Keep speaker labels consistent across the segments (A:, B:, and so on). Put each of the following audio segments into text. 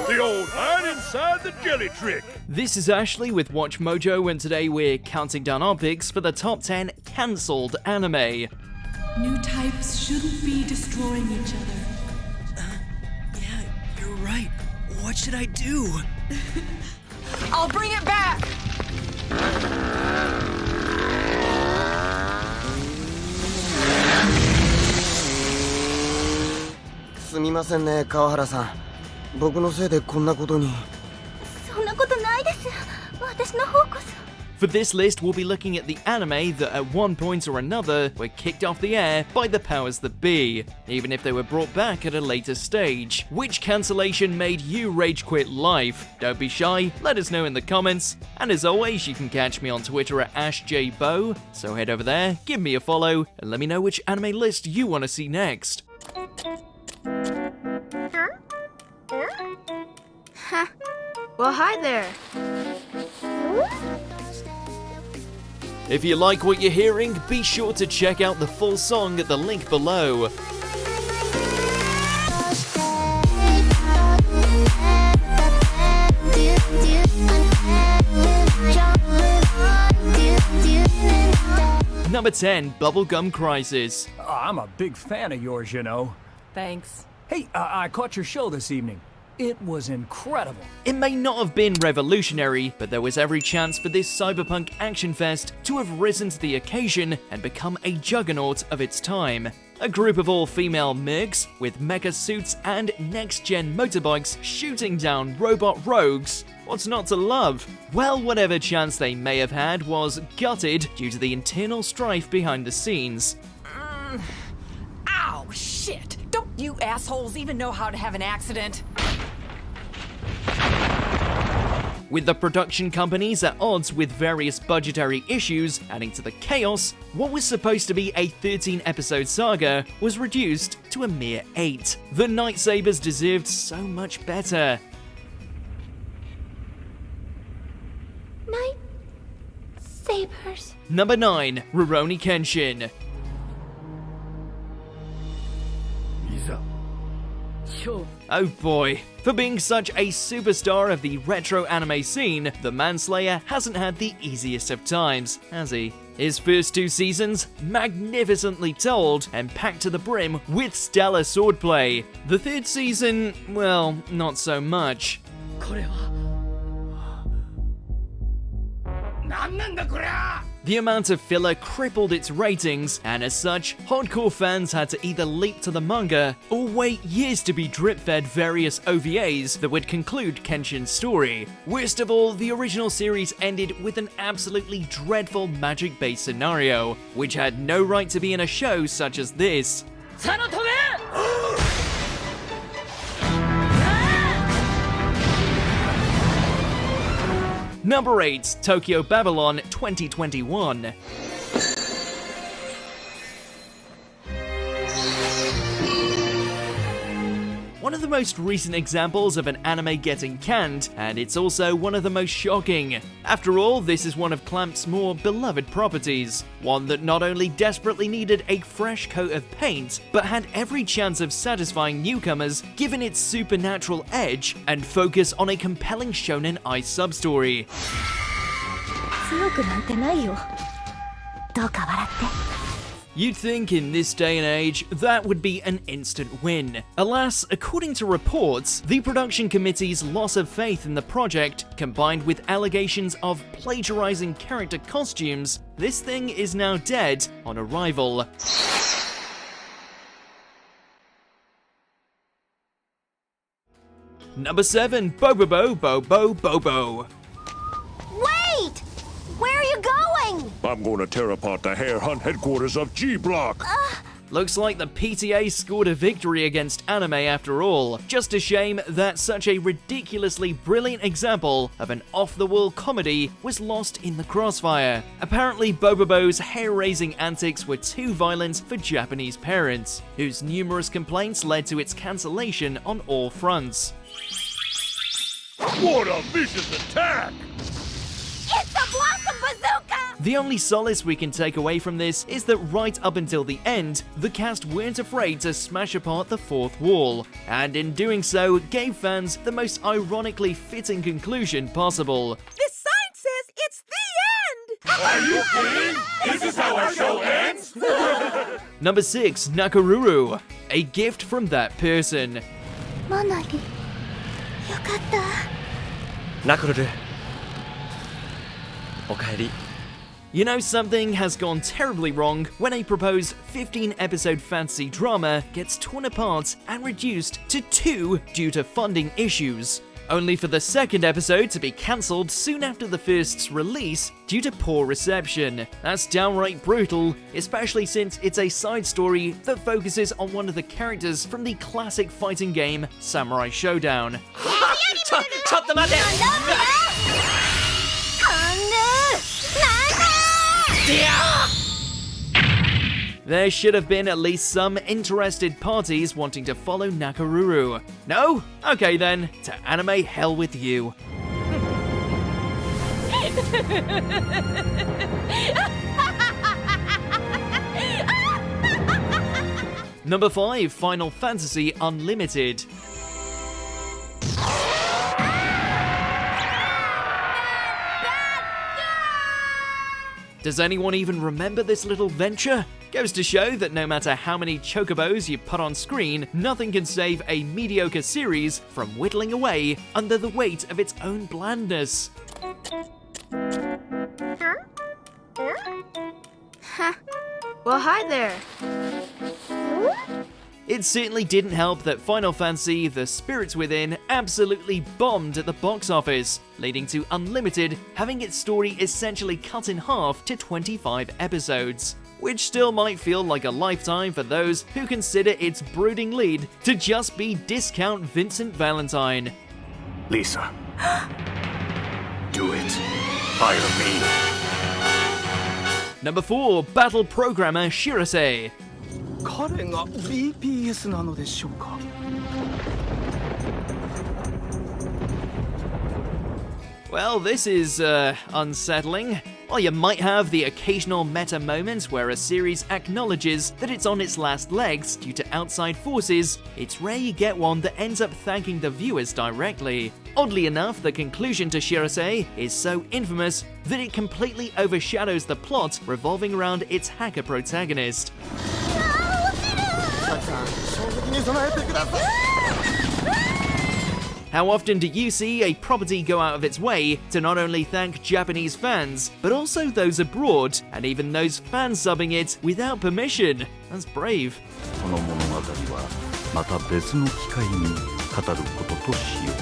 A: The old hide inside the jelly trick.
B: This is Ashley with WatchMojo, and today we're counting down our picks for the top 10 cancelled anime.
C: New types shouldn't be destroying each other.
B: Yeah, you're right. What should I do?
D: I'll bring it back!
E: すみませんね、川原さん。僕のせいでこんなことに。
F: そんなことないです。私の方こそ。
B: For this list, we'll be looking at the anime that at one point or another were kicked off the air by the powers that be, even if they were brought back at a later stage. Which cancellation made you rage quit life? Don't be shy, let us know in the comments. And as always, you can catch me on Twitter at AshJBo, so head over there, give me a follow, and let me know which anime list you want to see next.
F: Huh. Well, hi there.
B: If you like what you're hearing, be sure to check out the full song at the link below. Number 10, Bubblegum Crisis.
G: I'm a big fan of yours, you know.
D: Thanks.
G: Hey, I caught your show this evening. It was incredible.
B: It may not have been revolutionary, but there was every chance for this cyberpunk action fest to have risen to the occasion and become a juggernaut of its time. A group of all-female MIGs with mecha suits and next-gen motorbikes shooting down robot rogues. What's not to love? Well, whatever chance they may have had was gutted due to the internal strife behind the scenes.
D: Ow, shit! Don't you assholes even know how to have an accident?
B: With the production companies at odds with various budgetary issues adding to the chaos, what was supposed to be a 13-episode saga was reduced to a mere 8. The Night Sabers deserved so much better.
F: Night Sabers.
B: Number 9, Rurouni Kenshin. Oh boy. For being such a superstar of the retro anime scene, the Manslayer hasn't had the easiest of times, has he? His first 2 seasons, magnificently told and packed to the brim with stellar swordplay. The 3rd season, well, not so much. The amount of filler crippled its ratings, and as such, hardcore fans had to either leap to the manga or wait years to be drip-fed various OVAs that would conclude Kenshin's story. Worst of all, the original series ended with an absolutely dreadful magic-based scenario, which had no right to be in a show such as this. Number 8, Tokyo Babylon 2021. One of the most recent examples of an anime getting canned, and it's also one of the most shocking. After all, this is one of Clamp's more beloved properties, one that not only desperately needed a fresh coat of paint, but had every chance of satisfying newcomers given its supernatural edge and focus on a compelling shonen ai sub-story.
F: 強くなんてないよ。どうか笑って。
B: You'd think in this day and age, that would be an instant win. Alas, according to reports, the production committee's loss of faith in the project, combined with allegations of plagiarizing character costumes, this thing is now dead on arrival. Number 7, Bobobo Bobo.
F: Wait! Where are you going?
A: I'm gonna tear apart the Hare Hunt headquarters of G Block.
B: Looks like the PTA scored a victory against anime after all. Just a shame that such a ridiculously brilliant example of an off-the-wall comedy was lost in the crossfire. Apparently, Bobobo's hair-raising antics were too violent for Japanese parents, whose numerous complaints led to its cancellation on all fronts.
A: What a vicious attack!
F: It's the Blossom Bazooka!
B: The only solace we can take away from this is that right up until the end, the cast weren't afraid to smash apart the fourth wall, and in doing so, gave fans the most ironically fitting conclusion possible.
H: The sign says it's the end!
A: Are you kidding? This is how our show ends?
B: Number 6, Nakaruru. A gift from that person.
F: マナリよかった。
I: ナクルルおかえり。
B: You know, something has gone terribly wrong when a proposed 15-episode fantasy drama gets torn apart and reduced to 2 due to funding issues, only for the second episode to be cancelled soon after the first's release due to poor reception. That's downright brutal, especially since it's a side story that focuses on one of the characters from the classic fighting game Samurai Showdown.
I: ちょっと待て。
B: There should have been at least some interested parties wanting to follow Nakaruru. No? Okay then, to anime hell with you. Number 5, Final Fantasy Unlimited. Does anyone even remember this little venture? Goes to show that no matter how many chocobos you put on screen, nothing can save a mediocre series from whittling away under the weight of its own blandness.
H: Well, hi there.
B: It certainly didn't help that Final Fantasy The Spirits Within absolutely bombed at the box office, leading to Unlimited having its story essentially cut in half to 25 episodes, which still might feel like a lifetime for those who consider its brooding lead to just be discount Vincent Valentine.
A: Lisa. Do it. Fire me.
B: Number 4, Battle Programmer Shirase.
G: 彼が BPS なのでしょうか。
B: Well, this is, unsettling. While you might have the occasional meta moment where a series acknowledges that it's on its last legs due to outside forces, it's rare you get one that ends up thanking the viewers directly. Oddly enough, the conclusion to Shirase is so infamous that it completely overshadows the plot revolving around its hacker protagonist. How often do you see a property go out of its way to not only thank Japanese fans, but also those abroad, and even those fans subbing it without permission? That's brave.
J: この物語はまた別の機会に語ることとしよ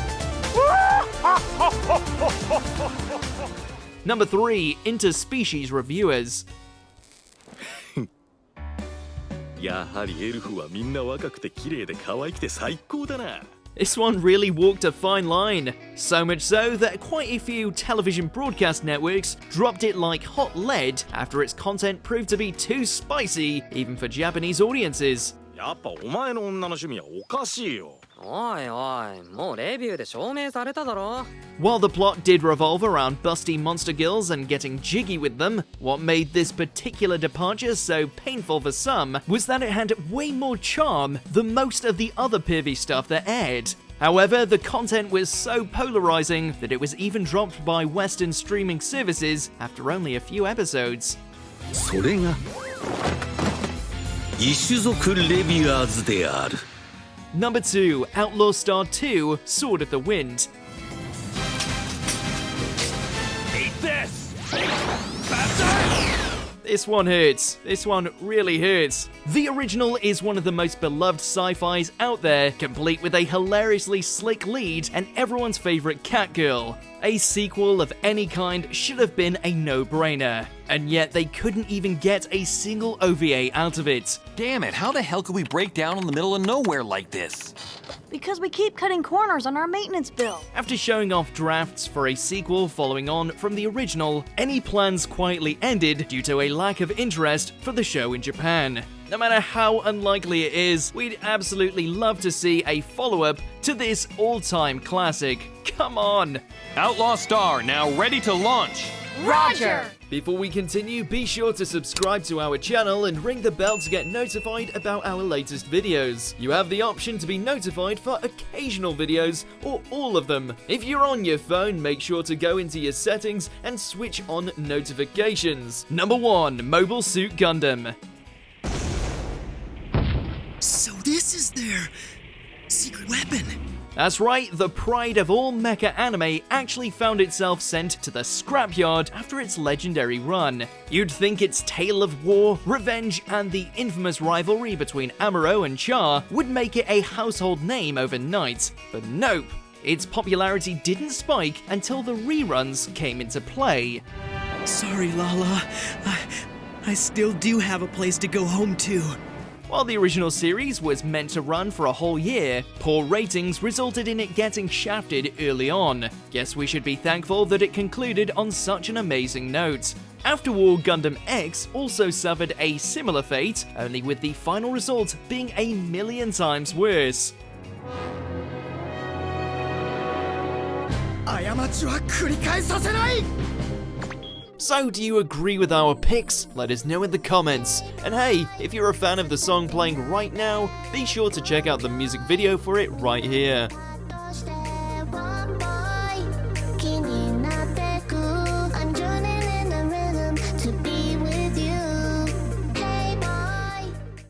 J: う。
B: Number 3, Interspecies Reviewers.
K: やはりエルフはみんな若くて綺麗で可愛くて最高だな。
B: This one really walked a fine line, so much so that quite a few television broadcast networks dropped it like hot lead after its content proved to be too spicy even for Japanese audiences.
K: やっぱお前の女の趣味はおかしいよ。
I: おいおい、もうレビューで証明されただろ。
B: While the plot did revolve around busty monster girls and getting jiggy with them, what made this particular departure so painful for some was that it had way more charm than most of the other pervy stuff that aired. However, the content was so polarizing that it was even dropped by Western streaming services after only a few episodes.
K: それが異種族レビュアーズである。
B: Number 2, Outlaw Star 2, Sword of the Wind.
A: Eat this!
B: This one hurts. This one really hurts. The original is one of the most beloved sci-fis out there, complete with a hilariously slick lead and everyone's favorite cat girl. A sequel of any kind should have been a no-brainer, and yet they couldn't even get a single OVA out of it.
L: Damn it, how the hell could we break down in the middle of nowhere like this?
M: Because we keep cutting corners on our maintenance bill.
B: After showing off drafts for a sequel following on from the original, any plans quietly ended due to a lack of interest for the show in Japan. No matter how unlikely it is, we'd absolutely love to see a follow-up to this all-time classic. Come on!
L: Outlaw Star now ready to launch.
H: Roger!
B: Before we continue, be sure to subscribe to our channel and ring the bell to get notified about our latest videos. You have the option to be notified for occasional videos or all of them. If you're on your phone, make sure to go into your settings and switch on notifications. Number 1. Mobile Suit Gundam.
N: So this is their secret weapon.
B: That's right, the pride of all mecha anime actually found itself sent to the scrapyard after its legendary run. You'd think its tale of war, revenge, and the infamous rivalry between Amuro and Char would make it a household name overnight, but nope. Its popularity didn't spike until the reruns came into play.
N: Sorry, Lala. I still do have a place to go home to.
B: While the original series was meant to run for a whole year, poor ratings resulted in it getting shafted early on. Guess we should be thankful that it concluded on such an amazing note. After War Gundam X also suffered a similar fate, only with the final result being a million times worse. So, do you agree with our picks? Let us know in the comments. And hey, if you're a fan of the song playing right now, be sure to check out the music video for it right here.